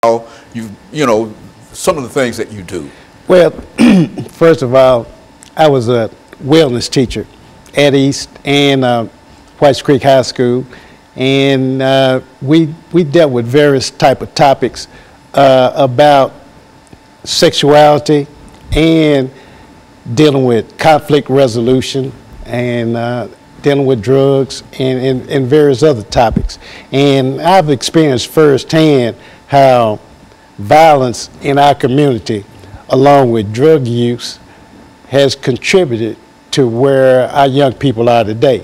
how some of the things that you do. Well, first of all, I was a wellness teacher at East and Whites Creek High School, and we dealt with various type of topics about sexuality and dealing with conflict resolution and dealing with drugs and various other topics. And I've experienced firsthand how violence in our community, along with drug use, has contributed to where our young people are today.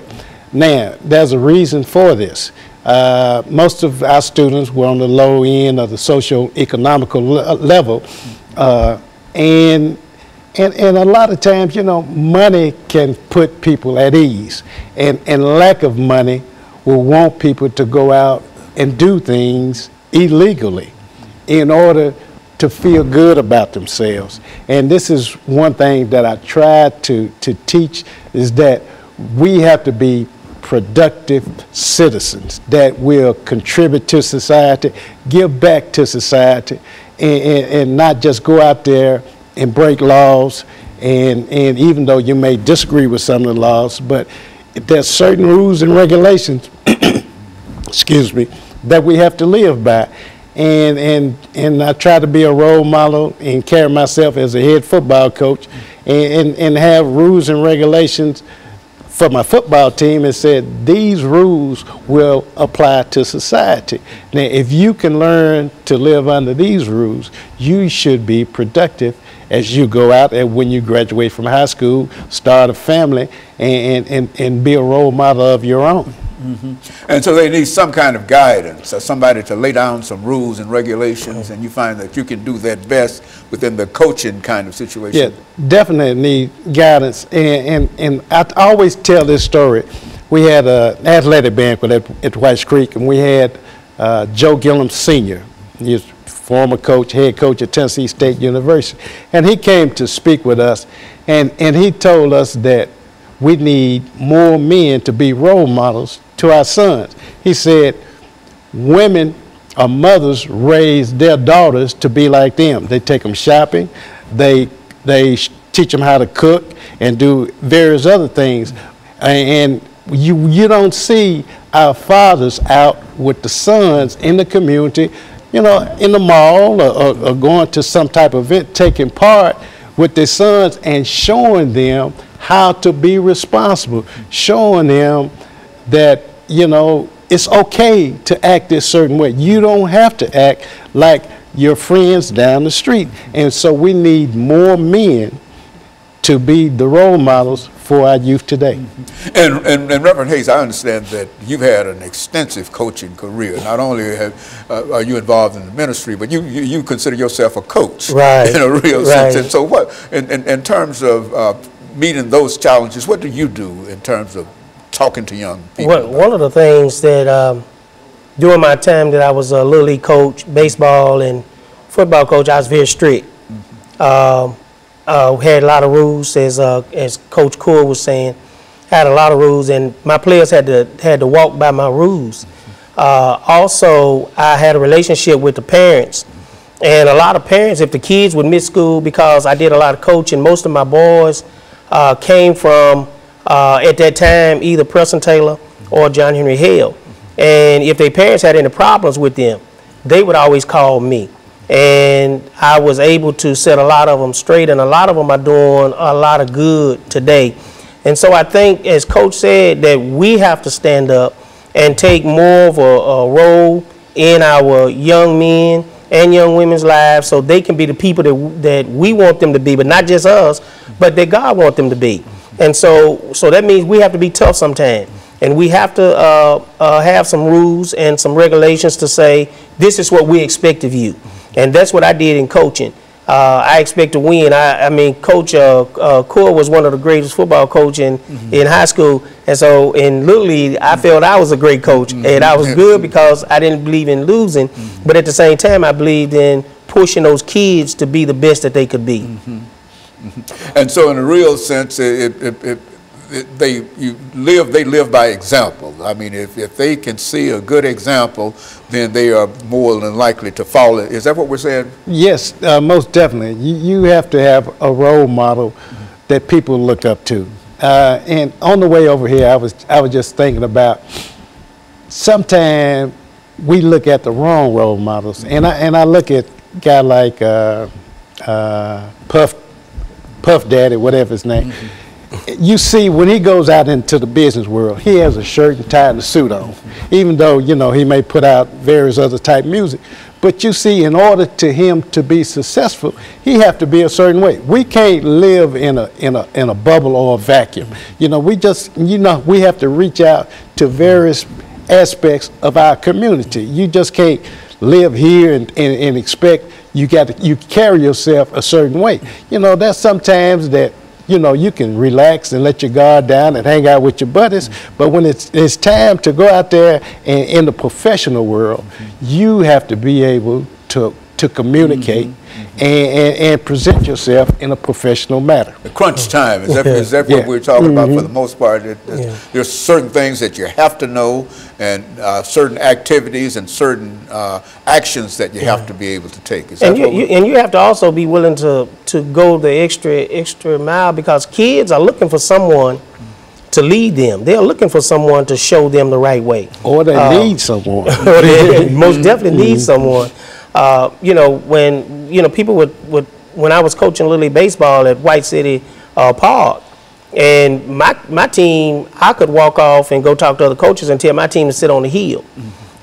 Now, there's a reason for this. Most of our students were on the low end of the socio-economical level, and a lot of times, money can put people at ease, and lack of money will want people to go out and do things illegally in order to feel good about themselves. And this is one thing that I try to teach, is that we have to be productive citizens that will contribute to society, give back to society, and not just go out there and break laws, and even though you may disagree with some of the laws, but there's certain rules and regulations, excuse me, that we have to live by. And I try to be a role model and carry myself as a head football coach and have rules and regulations for my football team, and said these rules will apply to society. Now, if you can learn to live under these rules, you should be productive as you go out and when you graduate from high school, start a family, and be a role model of your own. Mm-hmm. And so they need some kind of guidance, or somebody to lay down some rules and regulations, and you find that you can do that best within the coaching kind of situation. Yeah, definitely need guidance. And I always tell this story. We had an athletic banquet at Whites Creek, and we had Joe Gillum Sr., he's former coach, head coach at Tennessee State University. And he came to speak with us, and he told us that we need more men to be role models to our sons. He said women or mothers raise their daughters to be like them. They take them shopping, they teach them how to cook and do various other things. And you don't see our fathers out with the sons in the community, in the mall or going to some type of event, taking part with their sons and showing them how to be responsible, showing them that, it's okay to act this certain way. You don't have to act like your friends down the street. And so we need more men to be the role models for our youth today. Mm-hmm. And Reverend Hayes, I understand that you've had an extensive coaching career. Not only are you involved in the ministry, but you consider yourself a coach, right, in a real right. sense. And so what, in terms of meeting those challenges, what do you do in terms of talking to young people? Well, one of the things that during my time that I was a Little League coach, baseball and football coach, I was very strict. Mm-hmm. Had a lot of rules, as Coach RCoure was saying. Had a lot of rules, and my players had to walk by my rules. Also, I had a relationship with the parents, and a lot of parents, if the kids would miss school because I did a lot of coaching, most of my boys came from at that time either Preston Taylor or John Henry Hale, and if their parents had any problems with them, they would always call me. And I was able to set a lot of them straight, and a lot of them are doing a lot of good today. And so I think, as Coach said, that we have to stand up and take more of a role in our young men and young women's lives, so they can be the people that we want them to be, but not just us, but that God wants them to be. And so that means we have to be tough sometimes. And we have to have some rules and some regulations to say, this is what we expect of you. And that's what I did in coaching. I expect to win. I mean, Coach RCoure was one of the greatest football coaches in high school. And so in Little League, I felt I was a great coach. And I was good because I didn't believe in losing. But at the same time, I believed in pushing those kids to be the best that they could be. And so in a real sense, they live by example. I mean, if they can see a good example, then they are more than likely to follow it. Is that what we're saying? Yes, most definitely. You have to have a role model that people look up to. And on the way over here, I was just thinking about sometimes we look at the wrong role models, and I look at a guy like Puff Daddy, whatever his name. You see, when he goes out into the business world, he has a shirt and tie and a suit on, even though, you know, he may put out various other type music. But you see, in order to him to be successful, he have to be a certain way. We can't live in a bubble or a vacuum. You know, we have to reach out to various aspects of our community. You just can't live here and expect you carry yourself a certain way. You know, there's sometimes that, you know, you can relax and let your guard down and hang out with your buddies, but when it's time to go out there and in the professional world, you have to be able to communicate and present yourself in a professional manner. The crunch time, is that what we're talking about for the most part? There's certain things that you have to know, and certain activities and certain actions that you have to be able to take. And you have to also be willing to go the extra mile, because kids are looking for someone to lead them. They're looking for someone to show them the right way. Or they need someone. Or they most definitely need someone. You know, when people would when I was coaching Little League baseball at White City Park, and my team, I could walk off and go talk to other coaches and tell my team to sit on the hill.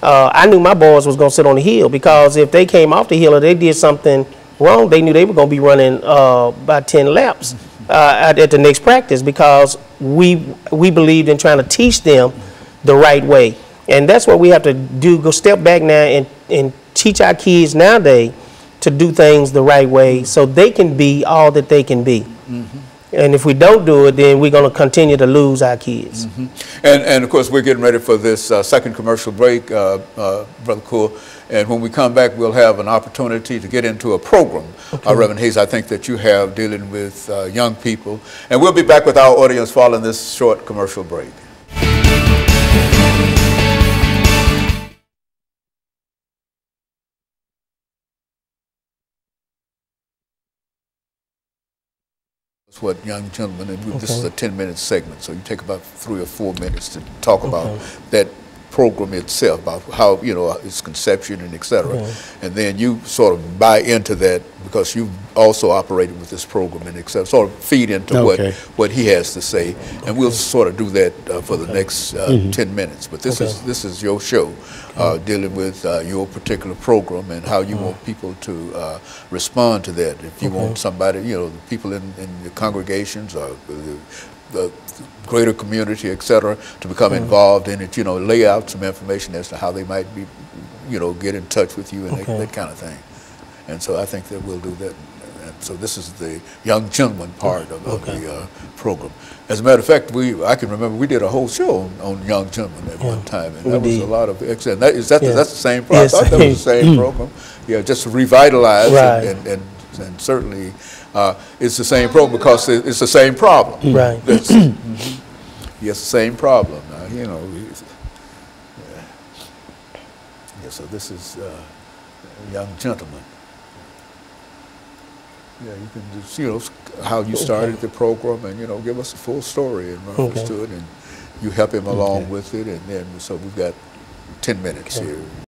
I knew my boys was going to sit on the hill, because if they came off the hill or they did something wrong, they knew they were going to be running about 10 laps at the next practice, because we believed in trying to teach them the right way. And that's what we have to do, go step back now and teach our kids nowadays to do things the right way so they can be all that they can be. And if we don't do it, then we're going to continue to lose our kids. And of course, we're getting ready for this second commercial break, Brother Coure. And when we come back, we'll have an opportunity to get into a program, Reverend Hayes, I think that you have dealing with young people. And we'll be back with our audience following this short commercial break. What young gentlemen, and this is a 10-minute segment, so you take about 3 or 4 minutes to talk about that program itself, about how, you know, its conception and et cetera. And then you sort of buy into that, because you also operated with this program and et cetera, sort of feed into what he has to say. And we'll sort of do that for the next 10 minutes. But this is your show, dealing with your particular program and how you want people to respond to that. If you want somebody, you know, the people in the congregations or the greater community, et cetera, to become involved in it, you know, lay out some information as to how they might be, you know, get in touch with you and that kind of thing. And so I think that we'll do that. And so this is the young gentleman part of the program. As a matter of fact, I can remember we did a whole show on young gentlemen at one time, and that was a lot of excellent. That's the same program. Yes. I thought that was the same program. Yeah, just revitalized and certainly it's the same program, because it's the same problem. Right. Yes, the same problem. You know. Yeah. So this is a young gentleman. Yeah, you can just, you know, how you started the program, and, you know, give us a full story in reference to it, and you help him along with it, and then so we've got 10 minutes here.